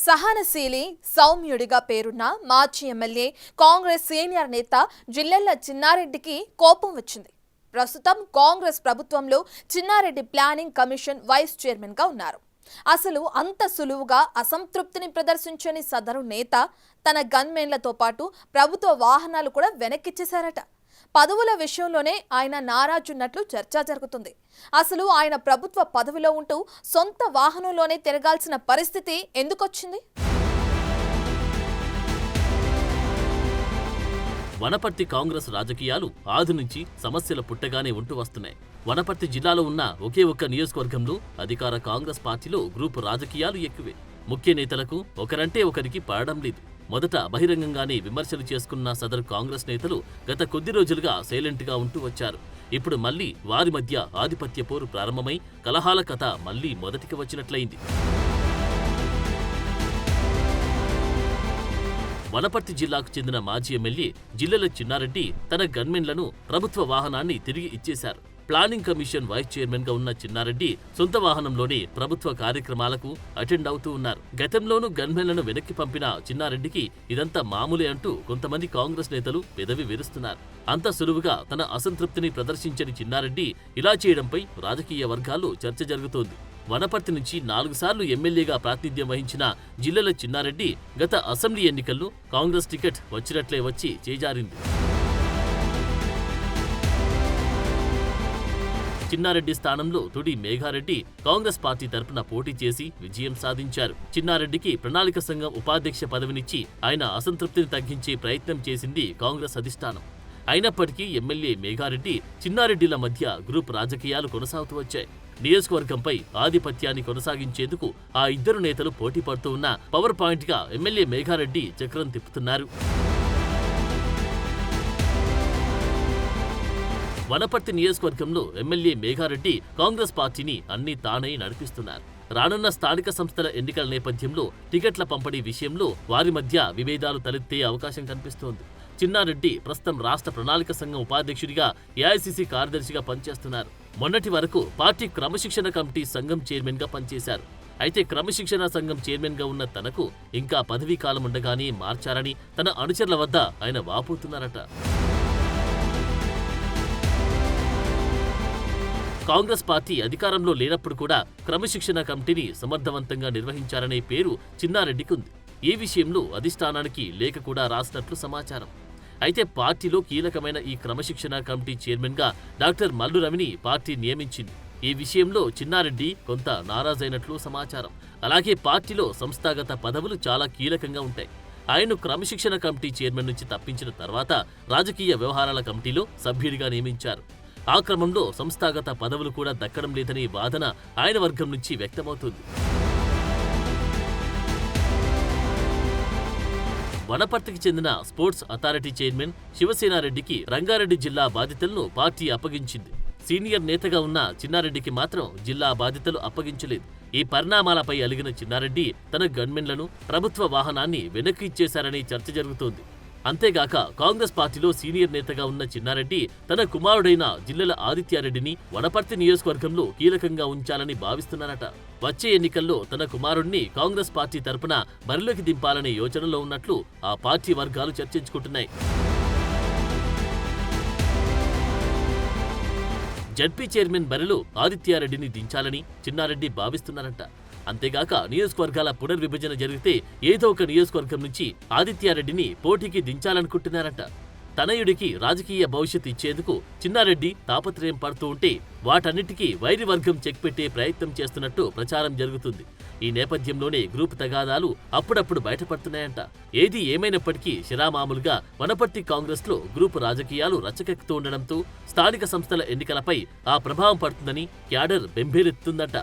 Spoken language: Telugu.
సహనశీలి సౌమ్యుడిగా పేరున్న మాజీ ఎమ్మెల్యే కాంగ్రెస్ సీనియర్ నేత జిల్లెళ్ల చిన్నారెడ్డికి కోపం వచ్చింది. ప్రస్తుతం కాంగ్రెస్ ప్రభుత్వంలో Chinna Reddy planning commission vice chairman గా ఉన్నారు. అసలు అంత సులువుగా అసంతృప్తిని ప్రదర్శించని సదరు నేత తన గన్మెన్లతో పాటు ప్రభుత్వ వాహనాలు కూడా వెనక్కిచ్చేశారట. పదవుల విషయంలోనే ఆయన నారాజున్నట్లు చర్చ జరుగుతుంది. అసలు ఆయన ప్రభుత్వ పదవిలో ఉంటూ సొంత వాహనంలోనే తిరగాల్సిన పరిస్థితి ఎందుకొచ్చింది? వనపర్తి కాంగ్రెస్ రాజకీయాలు ఆది నుంచి సమస్యల పుట్టగానే ఉంటూ వస్తున్నాయి. వనపర్తి జిల్లాలో ఉన్న ఒకే ఒక్క నియోజకవర్గంలో అధికార కాంగ్రెస్ పార్టీలో గ్రూపు రాజకీయాలు ఎక్కువే. ముఖ్య నేతలకు ఒకరంటే ఒకరికి పడడం లేదు. మొదట బహిరంగంగానే విమర్శలు చేసుకున్న సదరు కాంగ్రెస్ నేతలు గత కొద్ది రోజులుగా సైలెంట్ గా ఉంటూ వచ్చారు. ఇప్పుడు మళ్లీ వారి మధ్య ఆధిపత్య పోరు ప్రారంభమై కలహాల కథ మళ్లీ మొదటికి వచ్చినట్లయింది. వనపర్తి జిల్లాకు చెందిన మాజీ ఎమ్మెల్యే జిల్లెళ్ల చిన్నారెడ్డి తన గన్మెన్లను ప్రభుత్వ వాహనాన్ని తిరిగి ఇచ్చేశారు. ప్లానింగ్ కమిషన్ వైస్ చైర్మన్ గా ఉన్న చిన్నారెడ్డి సొంత వాహనంలోనే ప్రభుత్వ కార్యక్రమాలకు అటెండ్ అవుతూ ఉన్నారు. గతంలోనూ గన్మెన్లను వెనక్కి పంపిన చిన్నారెడ్డికి ఇదంతా మామూలే అంటూ కొంతమంది కాంగ్రెస్ నేతలు పెదవి విరుస్తున్నారు. అంత సులువుగా తన అసంతృప్తిని ప్రదర్శించని చిన్నారెడ్డి ఇలా చేయడంపై రాజకీయ వర్గాల్లో చర్చ జరుగుతోంది. వనపర్తి నుంచి 4 సార్లు ఎమ్మెల్యేగా ప్రాతినిధ్యం వహించిన జిల్లెళ్ల చిన్నారెడ్డి గత అసెంబ్లీ ఎన్నికల్లో కాంగ్రెస్ టికెట్ వచ్చినట్లే వచ్చి చేజారింది. చిన్నారెడ్డి స్థానంలో తుడి మేఘారెడ్డి కాంగ్రెస్ పార్టీ తరపున పోటీ చేసి విజయం సాధించారు. చిన్నారెడ్డికి ప్రణాళిక సంఘం ఉపాధ్యక్ష పదవినిచ్చి ఆయన అసంతృప్తిని తగ్గించే ప్రయత్నం చేసింది కాంగ్రెస్ అధిష్టానం. అయినప్పటికీ ఎమ్మెల్యే మేఘారెడ్డి చిన్నారెడ్డిల మధ్య గ్రూప్ రాజకీయాలు కొనసాగుతూ వచ్చాయి. నియోజకవర్గంపై ఆధిపత్యాన్ని కొనసాగించేందుకు ఆ ఇద్దరు నేతలు పోటీ పడుతూ ఉన్న పవర్ పాయింట్ గా ఎమ్మెల్యే మేఘారెడ్డి చక్రం తిప్పుతున్నారు. వనపర్తి నియోజకవర్గంలో ఎమ్మెల్యే మేఘారెడ్డి కాంగ్రెస్ పార్టీని అన్ని తానై నడిపిస్తున్నారు. రానున్న స్థానిక సంస్థల ఎన్నికల నేపథ్యంలో టికెట్ల పంపిణీ విషయంలో వారి మధ్య విభేదాలు తలెత్తే అవకాశం కనిపిస్తోంది. చిన్నారెడ్డి ప్రస్తుతం రాష్ట్ర ప్రణాళిక సంఘం ఉపాధ్యక్షుడిగా ఏఐసీసీ కార్యదర్శిగా పనిచేస్తున్నారు. మొన్నటి వరకు పార్టీ క్రమశిక్షణ కమిటీ సంఘం చైర్మన్ గా పనిచేశారు. అయితే క్రమశిక్షణ సంఘం చైర్మన్ గా ఉన్న తనకు ఇంకా పదవీ కాలం ఉండగానే మార్చారని తన అనుచరుల వద్ద ఆయన వాపోతున్నారట. కాంగ్రెస్ పార్టీ అధికారంలో లేనప్పుడు కూడా క్రమశిక్షణ కమిటీని సమర్థవంతంగా నిర్వహించారనే పేరు చిన్నారెడ్డికి ఉంది. ఈ విషయంలో అధిష్టానానికి లేఖ కూడా రాసినట్లు సమాచారం. అయితే పార్టీలో కీలకమైన ఈ క్రమశిక్షణ కమిటీ చైర్మన్ గా డాక్టర్ మల్లు రవిని పార్టీ నియమించింది. ఈ విషయంలో చిన్నారెడ్డి కొంత నారాజైనట్లు సమాచారం. అలాగే పార్టీలో సంస్థాగత పదవులు చాలా కీలకంగా ఉంటాయి. ఆయన్ను క్రమశిక్షణ కమిటీ చైర్మన్ నుంచి తప్పించిన తర్వాత రాజకీయ వ్యవహారాల కమిటీలో సభ్యుడిగా నియమించారు. ఆ క్రమంలో సంస్థాగత పదవులు కూడా దక్కడం లేదనే వాదన ఆయన వర్గం నుంచి వ్యక్తమవుతుంది. వనపర్తికి చెందిన స్పోర్ట్స్ అథారిటీ చైర్మన్ శివసేనారెడ్డికి రంగారెడ్డి జిల్లా బాధ్యతలను పార్టీ అప్పగించింది. సీనియర్ నేతగా ఉన్న చిన్నారెడ్డికి మాత్రం జిల్లా బాధ్యతలు అప్పగించలేదు. ఈ పరిణామాలపై అలిగిన చిన్నారెడ్డి తన గన్మెన్లను ప్రభుత్వ వాహనాన్ని వెనక్కి ఇచ్చేశారని చర్చ జరుగుతోంది. అంతేగాక కాంగ్రెస్ పార్టీలో సీనియర్ నేతగా ఉన్న చిన్నారెడ్డి తన కుమారుడైన జిల్లెల ఆదిత్యారెడ్డిని వనపర్తి నియోజకవర్గంలో కీలకంగా ఉంచాలని భావిస్తున్నారట. వచ్చే ఎన్నికల్లో తన కుమారుణ్ణి కాంగ్రెస్ పార్టీ తరపున బరిలోకి దింపాలనే యోచనలో ఉన్నట్లు ఆ పార్టీ వర్గాలు చర్చించుకుంటున్నాయి. జడ్పీ చైర్మన్ బరిలో ఆదిత్యారెడ్డిని దించాలని చిన్నారెడ్డి భావిస్తున్నారట. అంతేగాక నియోజకవర్గాల పునర్విభజన జరిగితే ఏదో ఒక నియోజకవర్గం నుంచి ఆదిత్యారెడ్డిని పోటీకి దించాలనుకుంటున్నారట. తనయుడికి రాజకీయ భవిష్యత్తు ఇచ్చేందుకు చిన్నారెడ్డి తాపత్రయం పడుతూ ఉంటే వాటన్నిటికీ వైరి వర్గం చెక్ పెట్టే ప్రయత్నం చేస్తున్నట్టు ప్రచారం జరుగుతుంది. ఈ నేపథ్యంలోనే గ్రూప్ తగాదాలు అప్పుడప్పుడు బయటపడుతున్నాయంట. ఏది ఏమైనప్పటికీ శిరామామూలుగా వనపర్తి కాంగ్రెస్ లో గ్రూప్ రాజకీయాలు రచ్చకెక్కుతూ ఉండడంతో స్థానిక సంస్థల ఎన్నికలపై ఆ ప్రభావం పడుతుందని క్యాడర్ బెంబేలెత్తుందట.